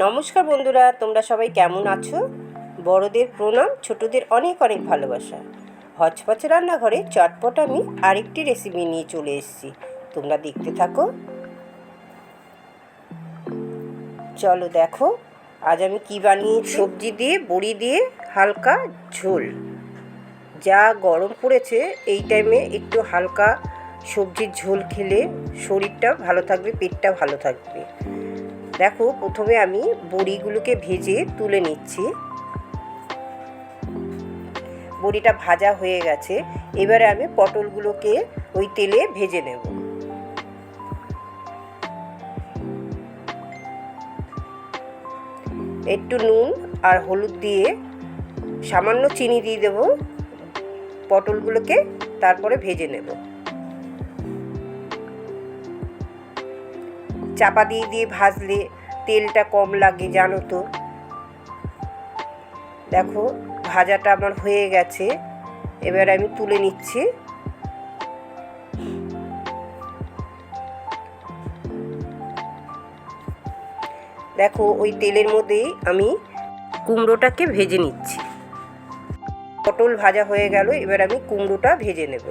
নমস্কার বন্ধুরা, তোমরা সবাই কেমন আছো? বড়দের প্রণাম, ছোটদের অনেক অনেক ভালোবাসা। হচপচ রান্নাঘরে চটপট আমি আরেকটি রেসিপি নিয়ে চলে এসেছি, তোমরা দেখতে থাকো। চলো দেখো আজ আমি কি বানিয়েছি। সবজি দিয়ে বড়ি দিয়ে হালকা ঝোল। যা গরম পড়েছে এই টাইমে একটু হালকা সবজির ঝোল খেলে শরীরটা ভালো থাকবে, পেটটা ভালো থাকবে। দেখো প্রথমে আমি বড়িগুলোকে ভেজে তুলে নিচ্ছি। বড়িটা ভাজা হয়ে গেছে, এবারে আমি পটলগুলোকে ওই তেলে ভেজে নেব। একটু নুন আর হলুদ দিয়ে সামান্য চিনি দিয়ে দেব, পটলগুলোকে তারপরে ভেজে নেব। চাপা দিয়ে দিয়ে ভাজলে তেলটা কম লাগে, জানো তো। দেখো ভাজাটা আমার হয়ে গেছে, এবার আমি তুলে নিচ্ছি। দেখো ওই তেলের মধ্যেই আমি কুমড়োটাকে ভেজে নিচ্ছি। পটল ভাজা হয়ে গেল, এবার আমি কুমড়োটা ভেজে নেব।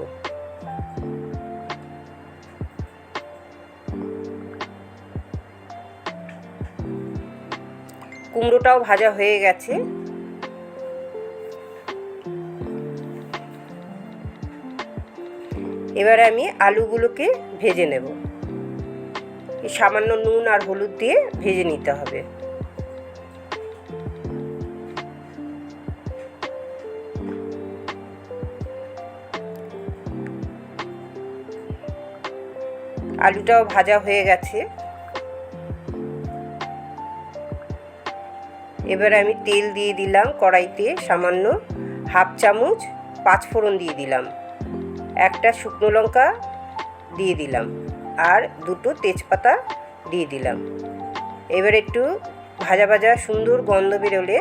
কুমড়োটাও ভাজা হয়ে গেছে, এবার আমি আলুগুলোকে ভেজে নেব। সামান্য নুন আর হলুদ দিয়ে ভেজে নিতে হবে। আলুটাও ভাজা হয়ে গেছে, এবার আমি তেল দিয়ে দিলাম কড়াইতে, সামান্য হাফ চামচ পাঁচফোড়ন দিয়ে দিলাম, একটা শুকনো লঙ্কা দিয়ে দিলাম আর দুটো তেজপাতা দিয়ে দিলাম। এবার একটু ভাজা ভাজা সুন্দর গন্ধ বেরোলে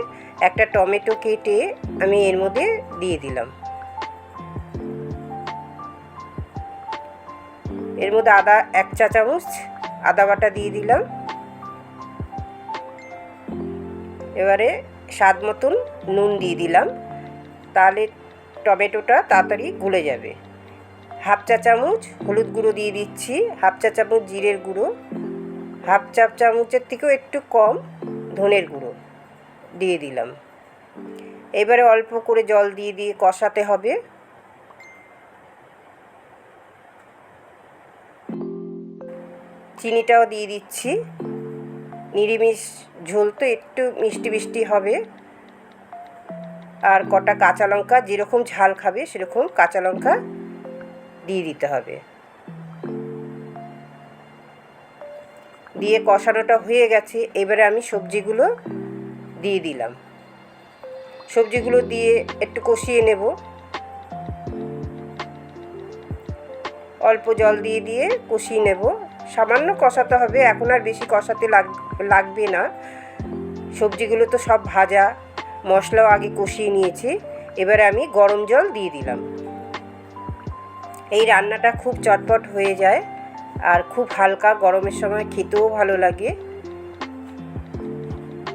একটা টমেটো কেটে আমি এর মধ্যে দিয়ে দিলাম। এর মধ্যে এক চা চামচ আদা বাটা দিয়ে দিলাম। এবারে স্বাদ মতন নুন দিয়ে দিলাম, তাহলে টমেটোটা তাড়াতাড়ি গলে যাবে। হাফ চা চামচ হলুদ গুঁড়ো দিয়ে দিচ্ছি, হাফ চা চামচ জিরের গুঁড়ো, হাফ চা চামচের থেকেও একটু কম ধনের গুঁড়ো দিয়ে দিলাম। এবারে অল্প করে জল দিয়ে দিয়ে কষাতে হবে। চিনিটাও দিয়ে দিচ্ছি। নিরামিষ ঝোল তো একটু মিষ্টি মিষ্টি হবে। আর কটা কাঁচা লঙ্কা, যেরকম ঝাল খাবে সেরকম কাঁচা লঙ্কা দিয়ে দিতে হবে। দিয়ে কষানোটা হয়ে গেছে, এবারে আমি সবজিগুলো দিয়ে দিলাম। সবজিগুলো দিয়ে একটু কষিয়ে নেব। অল্প জল দিয়ে দিয়ে কষিয়ে নেব। সামান্য কষাতে হবে, এখন আর বেশি কষাতে লাগবে না। সবজিগুলো তো সব ভাজা, মশলাও আগে কষিয়ে নিয়েছি। এবারে আমি গরম জল দিয়ে দিলাম। এই রান্নাটা খুব চটপট হয়ে যায় আর খুব হালকা, গরমের সময় খেতেও ভালো লাগে।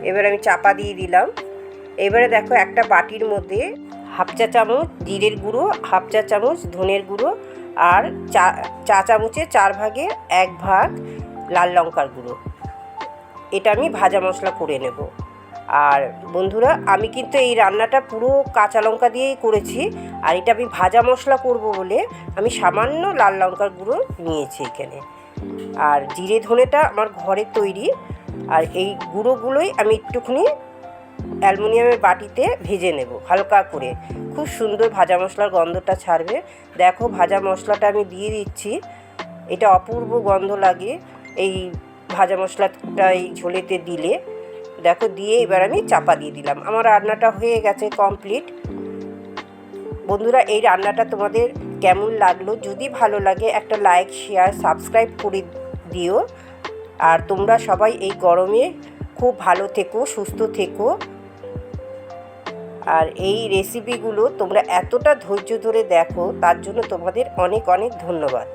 এবার আমি চাপা দিয়ে দিলাম। এবারে দেখো একটা বাটির মধ্যে হাফ চা চামচ জিরের গুঁড়ো, হাফ চা চামচ ধনের গুঁড়ো আর চা চামচে 4 ভাগের 1 ভাগ লাল লঙ্কার গুঁড়ো, এটা আমি ভাজা মশলা করে নেব। আর বন্ধুরা, আমি কিন্তু এই রান্নাটা পুরো কাঁচা লঙ্কা দিয়েই করেছি, আর এটা আমি ভাজা মশলা করব বলে আমি সামান্য লাল লঙ্কার গুঁড়ো নিয়েছি এখানে। আর জিরে ধনেটা আমার ঘরে তৈরি, আর এই গুঁড়োগুলোই আমি একটুখানি অ্যালুমিনিয়ামের বাটিতে ভেজে নেব হালকা করে। খুব সুন্দর ভাজা মশলার গন্ধটা ছাড়বে। দেখো ভাজা মশলাটা আমি দিয়ে দিচ্ছি, এটা অপূর্ব গন্ধ লাগে এই ভাজা মশলাটা এই ঝোলেতে দিলে। দেখো দিয়ে এবার আমি চাপা দিয়ে দিলাম। আমার রান্নাটা হয়ে গেছে কমপ্লিট। বন্ধুরা, এই রান্নাটা তোমাদের কেমন লাগলো? যদি ভালো লাগে একটা লাইক, শেয়ার, সাবস্ক্রাইব করে দিও। আর তোমরা সবাই এই গরমে খুব ভালো থেকো, সুস্থ থেকো। আর এই রেসিপিগুলো তোমরা এতটা ধৈর্য ধরে দেখো, তার জন্য তোমাদের অনেক অনেক ধন্যবাদ।